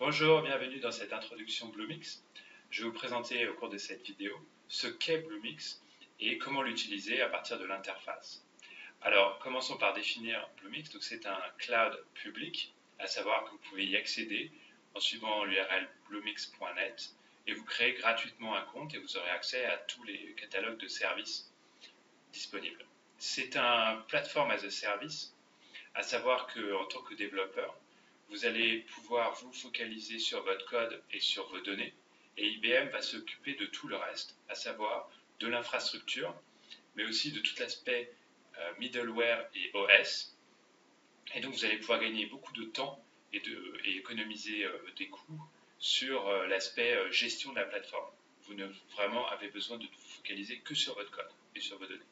Bonjour, bienvenue dans cette introduction Bluemix. Je vais vous présenter au cours de cette vidéo ce qu'est Bluemix et comment l'utiliser à partir de l'interface. Alors, commençons par définir Bluemix. Donc, c'est un cloud public, à savoir que vous pouvez y accéder en suivant l'URL bluemix.net et vous créez gratuitement un compte et vous aurez accès à tous les catalogues de services disponibles. C'est un platform as a service, à savoir qu'en tant que développeur, vous allez pouvoir vous focaliser sur votre code et sur vos données, et IBM va s'occuper de tout le reste, à savoir de l'infrastructure, mais aussi de tout l'aspect middleware et OS. Et donc vous allez pouvoir gagner beaucoup de temps et économiser des coûts sur l'aspect gestion de la plateforme. Vous ne vraiment avez besoin de vous focaliser que sur votre code et sur vos données.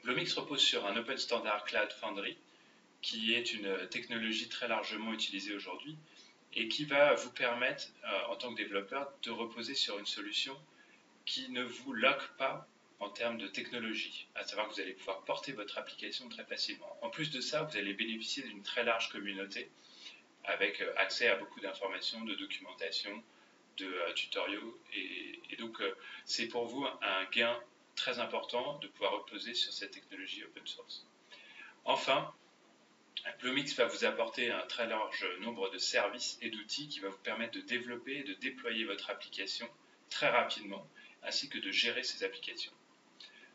Bluemix repose sur un Open Standard Cloud Foundry, qui est une technologie très largement utilisée aujourd'hui et qui va vous permettre, en tant que développeur, de reposer sur une solution qui ne vous lock pas en termes de technologie, à savoir que vous allez pouvoir porter votre application très facilement. En plus de ça, vous allez bénéficier d'une très large communauté avec accès à beaucoup d'informations, de documentation, de tutoriaux, et donc c'est pour vous un gain très important de pouvoir reposer sur cette technologie open source. Enfin, Bluemix va vous apporter un très large nombre de services et d'outils qui va vous permettre de développer et de déployer votre application très rapidement, ainsi que de gérer ces applications.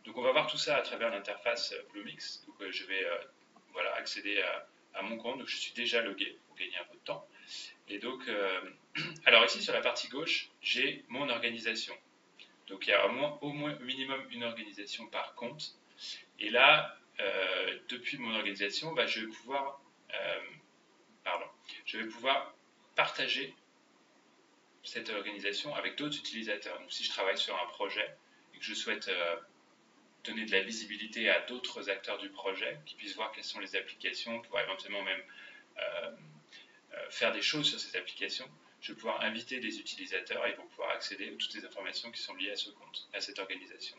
Donc on va voir tout ça à travers l'interface Bluemix. Donc je vais accéder à mon compte, donc je suis déjà logué pour gagner un peu de temps. Et donc, alors ici sur la partie gauche, j'ai mon organisation. Donc il y a au minimum une organisation par compte. Et là, depuis mon organisation, je vais pouvoir partager cette organisation avec d'autres utilisateurs. Donc si je travaille sur un projet et que je souhaite donner de la visibilité à d'autres acteurs du projet, qui puissent voir quelles sont les applications, pouvoir éventuellement même faire des choses sur ces applications, je vais pouvoir inviter des utilisateurs et ils vont pouvoir accéder à toutes les informations qui sont liées à ce compte, à cette organisation.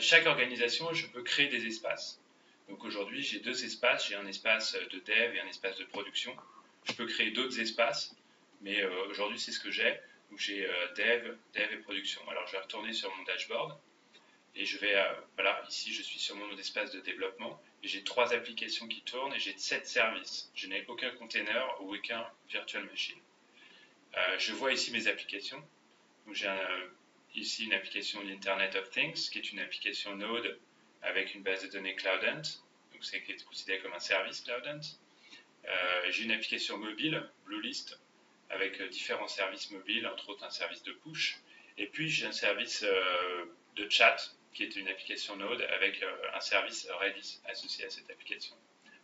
Chaque organisation, je peux créer des espaces. Donc aujourd'hui, j'ai deux espaces. J'ai un espace de dev et un espace de production. Je peux créer d'autres espaces, mais aujourd'hui, c'est ce que j'ai. Donc j'ai dev et production. Alors je vais retourner sur mon dashboard et je vais, ici je suis sur mon espace de développement et j'ai 3 applications qui tournent et j'ai 7 services. Je n'ai aucun container ou aucun virtual machine. Je vois ici mes applications. Donc j'ai ici une application d'Internet of Things, qui est une application Node avec une base de données Cloudant, donc c'est considéré comme un service Cloudant. J'ai une application mobile, Bluelist, avec différents services mobiles, entre autres un service de push. Et puis j'ai un service de chat, qui est une application Node avec un service Redis associé à cette application.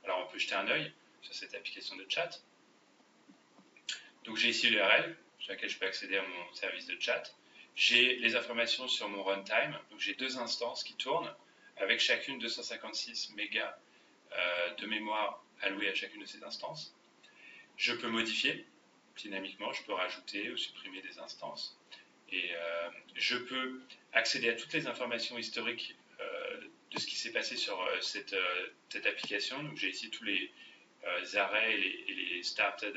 Alors on peut jeter un œil sur cette application de chat. Donc j'ai ici l'URL sur laquelle je peux accéder à mon service de chat. J'ai les informations sur mon runtime, donc j'ai 2 instances qui tournent, avec chacune 256 mégas de mémoire allouée à chacune de ces instances. Je peux modifier dynamiquement, je peux rajouter ou supprimer des instances. Et je peux accéder à toutes les informations historiques de ce qui s'est passé sur cette application. Donc j'ai ici tous les arrêts et les started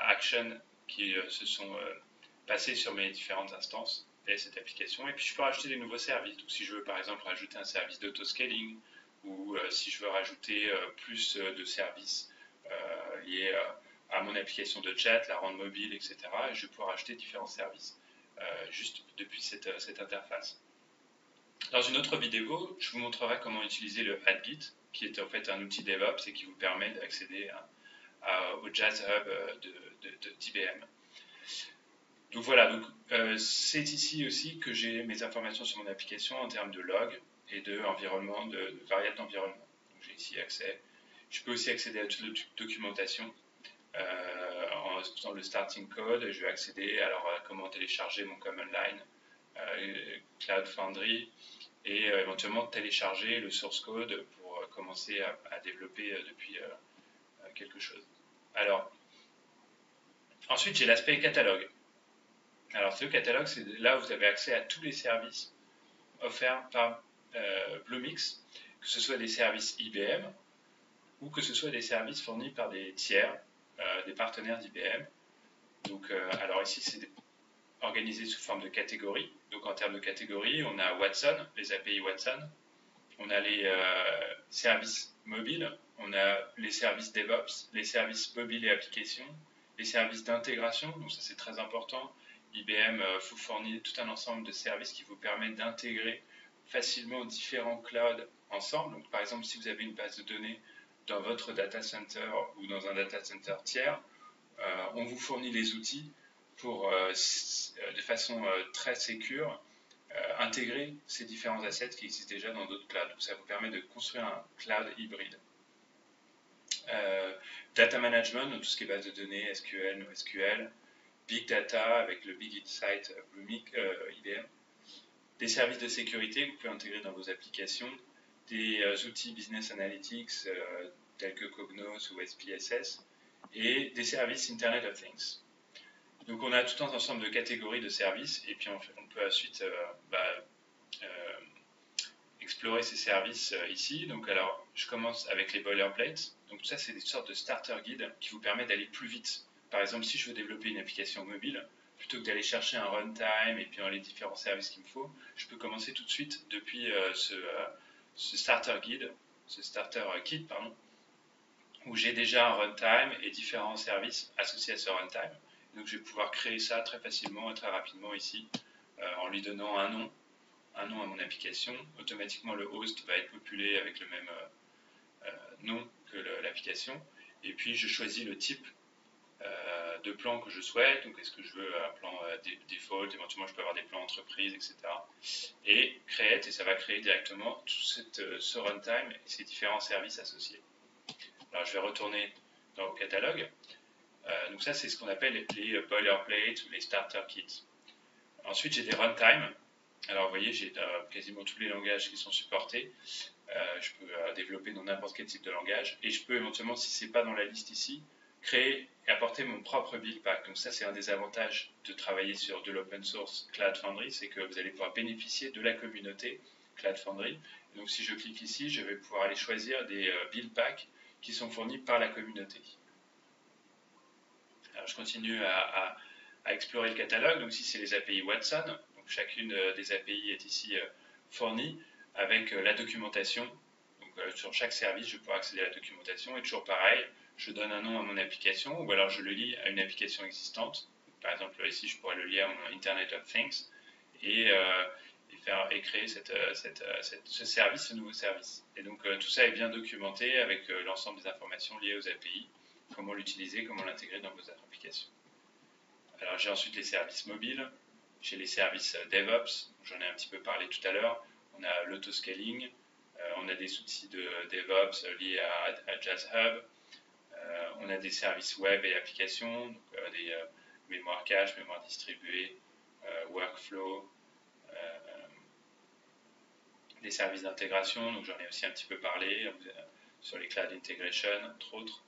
actions qui se sont passés sur mes différentes instances de cette application. Et puis je peux rajouter des nouveaux services. Donc si je veux par exemple rajouter un service d'auto-scaling ou si je veux rajouter plus de services liés à mon application de chat, la rendre mobile, etc. Et je vais pouvoir rajouter différents services juste depuis cette interface. Dans une autre vidéo, je vous montrerai comment utiliser le AdGit, qui est en fait un outil DevOps et qui vous permet d'accéder au Jazz Hub d'IBM. Donc voilà, c'est ici aussi que j'ai mes informations sur mon application en termes de log et de variables d'environnement. Donc j'ai ici accès. Je peux aussi accéder à toute la documentation. Dans le starting code, je vais accéder à comment télécharger mon command line Cloud Foundry et éventuellement télécharger le source code pour commencer à développer depuis quelque chose. Alors, ensuite j'ai l'aspect catalogue. Alors ce catalogue, c'est là où vous avez accès à tous les services offerts par Bluemix, que ce soit des services IBM ou que ce soit des services fournis par des tiers, des partenaires d'IBM. Donc, alors ici, c'est organisé sous forme de catégories. Donc en termes de catégories, on a Watson, les API Watson, on a les services mobiles, on a les services DevOps, les services mobiles et applications, les services d'intégration, donc ça c'est très important. IBM vous fournit tout un ensemble de services qui vous permettent d'intégrer facilement différents clouds ensemble. Donc par exemple, si vous avez une base de données dans votre data center ou dans un data center tiers, on vous fournit les outils pour, de façon très sécure, intégrer ces différents assets qui existent déjà dans d'autres clouds. Donc ça vous permet de construire un cloud hybride. Data management, donc tout ce qui est base de données, SQL, NoSQL, Big Data avec le Big Insight IBM, des services de sécurité que vous pouvez intégrer dans vos applications, des outils Business Analytics tels que Cognos ou SPSS, et des services Internet of Things. Donc on a tout un ensemble de catégories de services, et puis on peut ensuite explorer ces services ici. Donc alors, je commence avec les boilerplates. Donc tout ça, c'est des sortes de starter guides qui vous permettent d'aller plus vite. Par exemple, si je veux développer une application mobile, plutôt que d'aller chercher un runtime et puis dans les différents services qu'il me faut, je peux commencer tout de suite depuis ce starter guide, ce starter kit, pardon, où j'ai déjà un runtime et différents services associés à ce runtime. Donc je vais pouvoir créer ça très facilement et très rapidement ici, en lui donnant un nom à mon application. Automatiquement, le host va être populé avec le même nom que l'application. Et puis, je choisis le type de plan que je souhaite. Donc, est-ce que je veux un plan default, éventuellement, je peux avoir des plans entreprise, etc. Et create, et ça va créer directement tout ce runtime et ces différents services associés. Alors, je vais retourner dans le catalogue. Donc, ça, c'est ce qu'on appelle les boilerplates ou les starter kits. Ensuite, j'ai des runtime. Alors, vous voyez, j'ai quasiment tous les langages qui sont supportés. Je peux développer dans n'importe quel type de langage. Et je peux éventuellement, si ce n'est pas dans la liste ici, créer et apporter mon propre build pack. Donc ça, c'est un des avantages de travailler sur de l'open source Cloud Foundry, c'est que vous allez pouvoir bénéficier de la communauté Cloud Foundry. Donc si je clique ici, je vais pouvoir aller choisir des build packs qui sont fournis par la communauté. Alors je continue à explorer le catalogue. Donc ici, c'est les API Watson. Donc chacune des API est ici fournie avec la documentation. Donc sur chaque service, je vais pouvoir accéder à la documentation. Et toujours pareil, je donne un nom à mon application ou alors je le lie à une application existante. Par exemple, ici, je pourrais le lier à mon Internet of Things et créer ce service, ce nouveau service. Et donc tout ça est bien documenté avec l'ensemble des informations liées aux API, comment l'utiliser, comment l'intégrer dans vos applications. Alors j'ai ensuite les services mobiles, j'ai les services DevOps, j'en ai un petit peu parlé tout à l'heure, on a l'autoscaling, on a des outils de DevOps liés à Jazz Hub, on a des services web et applications, donc des mémoires cache, mémoire distribuée, workflow, des services d'intégration, donc j'en ai aussi un petit peu parlé sur les cloud integration, entre autres.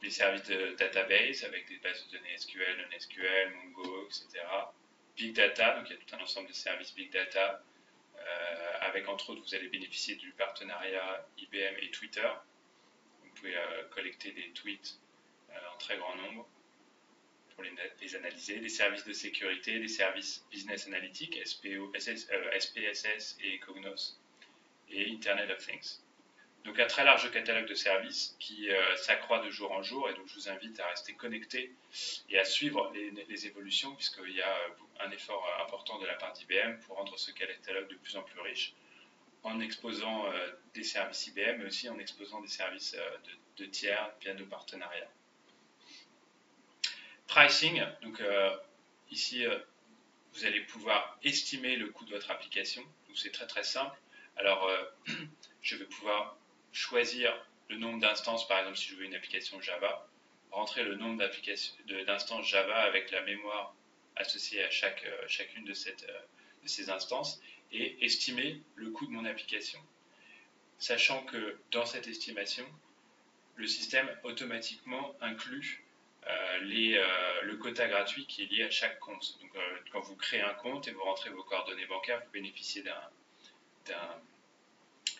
Des services de database avec des bases de données SQL, non-SQL, Mongo, etc. Big Data, donc il y a tout un ensemble de services Big Data, avec entre autres, vous allez bénéficier du partenariat IBM et Twitter. Vous pouvez collecter des tweets en très grand nombre pour les analyser. Des services de sécurité, des services Business Analytics, SPSS et Cognos, et Internet of Things. Donc un très large catalogue de services qui s'accroît de jour en jour, et donc je vous invite à rester connecté et à suivre les évolutions, puisqu'il y a un effort important de la part d'IBM pour rendre ce catalogue de plus en plus riche, en exposant des services IBM, mais aussi en exposant des services de tiers, bien de partenariat. Pricing, donc ici vous allez pouvoir estimer le coût de votre application, donc c'est très très simple. Alors je vais pouvoir choisir le nombre d'instances, par exemple si je veux une application Java, rentrer le nombre d'instances Java avec la mémoire associée à chacune de ces instances et estimer le coût de mon application. Sachant que dans cette estimation, le système automatiquement inclut le quota gratuit qui est lié à chaque compte. Donc quand vous créez un compte et vous rentrez vos coordonnées bancaires, vous bénéficiez d'un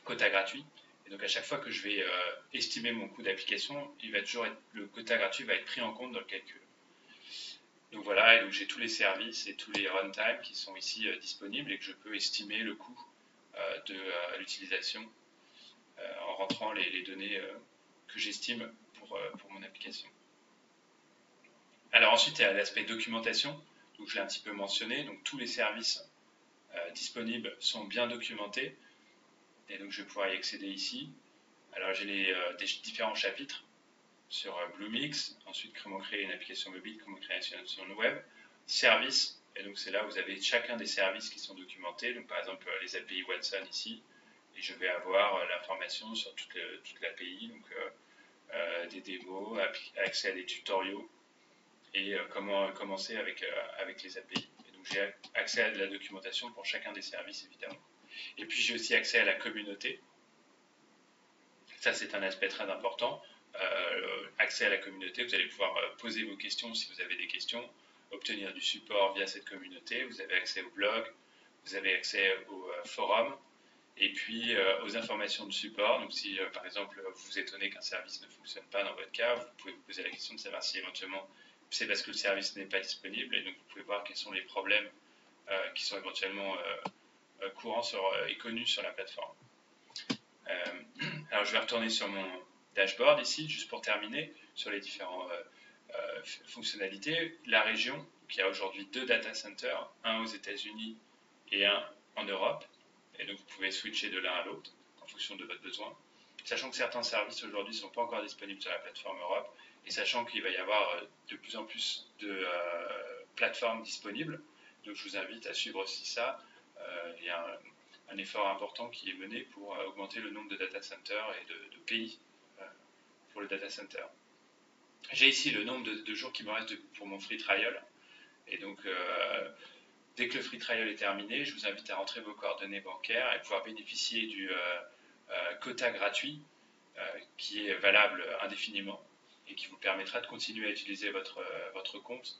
quota gratuit. Donc à chaque fois que je vais estimer mon coût d'application, le quota gratuit va être pris en compte dans le calcul. Donc voilà, et donc j'ai tous les services et tous les runtime qui sont ici disponibles et que je peux estimer le coût de l'utilisation en rentrant les données que j'estime pour mon application. Alors ensuite, il y a l'aspect documentation, donc je l'ai un petit peu mentionné, donc tous les services disponibles sont bien documentés, et donc je vais pouvoir y accéder ici. Alors j'ai des différents chapitres sur Bluemix, ensuite comment créer une application mobile, comment créer une application web, services, et donc c'est là où vous avez chacun des services qui sont documentés, donc par exemple les API Watson ici, et je vais avoir l'information sur toute l'API, donc des démos, accès à des tutoriaux, et comment commencer avec les API. Et donc j'ai accès à de la documentation pour chacun des services évidemment. Et puis j'ai aussi accès à la communauté. Ça c'est un aspect très important. Accès à la communauté, vous allez pouvoir poser vos questions si vous avez des questions, obtenir du support via cette communauté, vous avez accès au blog, vous avez accès au forum, et puis aux informations de support. Donc si par exemple vous vous étonnez qu'un service ne fonctionne pas dans votre cas, vous pouvez vous poser la question de savoir si éventuellement c'est parce que le service n'est pas disponible, et donc vous pouvez voir quels sont les problèmes qui sont éventuellement courants et connus sur la plateforme. Alors je vais retourner sur mon dashboard ici, juste pour terminer, sur les différentes fonctionnalités. La région, qui a aujourd'hui 2 data centers, un aux États-Unis et un en Europe, et donc vous pouvez switcher de l'un à l'autre en fonction de votre besoin. Sachant que certains services aujourd'hui ne sont pas encore disponibles sur la plateforme Europe, et sachant qu'il va y avoir de plus en plus de plateformes disponibles, donc je vous invite à suivre aussi ça. Il y a un effort important qui est mené pour augmenter le nombre de data centers et de pays pour le data center. J'ai ici le nombre de jours qui me reste pour mon free trial, et donc dès que le free trial est terminé, je vous invite à rentrer vos coordonnées bancaires et pouvoir bénéficier du quota gratuit qui est valable indéfiniment et qui vous permettra de continuer à utiliser votre compte.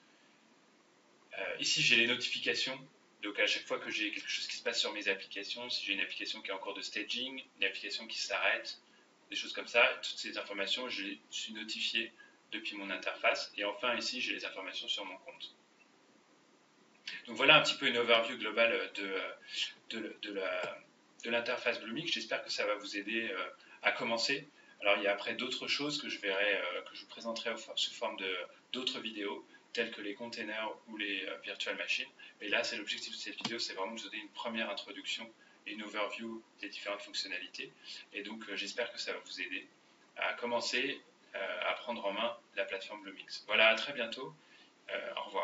Ici, j'ai les notifications. Donc à chaque fois que j'ai quelque chose qui se passe sur mes applications, si j'ai une application qui est en cours de staging, une application qui s'arrête, des choses comme ça, toutes ces informations, je suis notifié depuis mon interface. Et enfin, ici, j'ai les informations sur mon compte. Donc voilà un petit peu une overview globale de l'interface Bluemix. J'espère que ça va vous aider à commencer. Alors il y a après d'autres choses que je vous présenterai sous forme d'autres vidéos, telles que les containers ou les virtual machines. Mais là, c'est l'objectif de cette vidéo, c'est vraiment de vous donner une première introduction et une overview des différentes fonctionnalités. Et donc j'espère que ça va vous aider à commencer à prendre en main la plateforme Bluemix. Voilà, à très bientôt. Au revoir.